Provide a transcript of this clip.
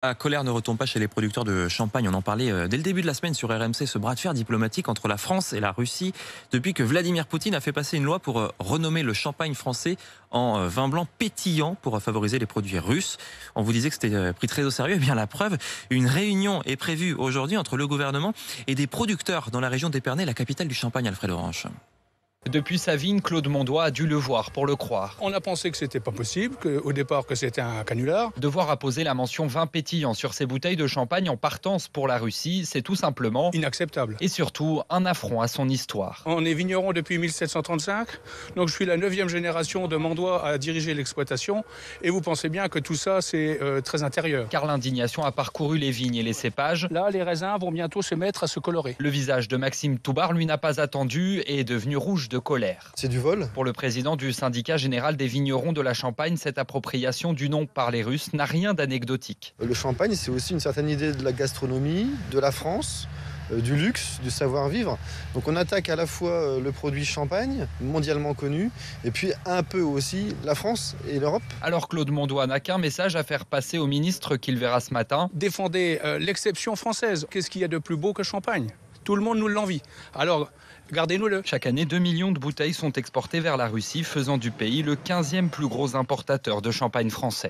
La colère ne retombe pas chez les producteurs de champagne. On en parlait dès le début de la semaine sur RMC, ce bras de fer diplomatique entre la France et la Russie, depuis que Vladimir Poutine a fait passer une loi pour renommer le champagne français en vin blanc pétillant pour favoriser les produits russes. On vous disait que c'était pris très au sérieux. Eh bien, la preuve, une réunion est prévue aujourd'hui entre le gouvernement et des producteurs dans la région d'Épernay, la capitale du Champagne, Alfred Orange. Depuis sa vigne, Claude Mondois a dû le voir pour le croire. On a pensé que c'était pas possible, au départ que c'était un canular. Devoir apposer la mention vin pétillant sur ses bouteilles de champagne en partance pour la Russie, c'est tout simplement Inacceptable. et surtout un affront à son histoire. On est vigneron depuis 1735, donc je suis la 9e génération de Mondois à diriger l'exploitation. Et vous pensez bien que tout ça, c'est très intérieur. Car l'indignation a parcouru les vignes et les cépages. Là, les raisins vont bientôt se mettre à se colorer. Le visage de Maxime Toubar, lui, n'a pas attendu et est devenu rouge de colère. C'est du vol. Pour le président du syndicat général des vignerons de la Champagne, cette appropriation du nom par les Russes n'a rien d'anecdotique. Le champagne, c'est aussi une certaine idée de la gastronomie, de la France, du luxe, du savoir-vivre. Donc on attaque à la fois le produit champagne, mondialement connu, et puis un peu aussi la France et l'Europe. Alors Claude Mondois n'a qu'un message à faire passer au ministre qu'il verra ce matin. Défendez l'exception française. Qu'est-ce qu'il y a de plus beau que Champagne ? Tout le monde nous l'envie. Alors, gardez-nous-le. Chaque année, 2 millions de bouteilles sont exportées vers la Russie, faisant du pays le 15e plus gros importateur de champagne français.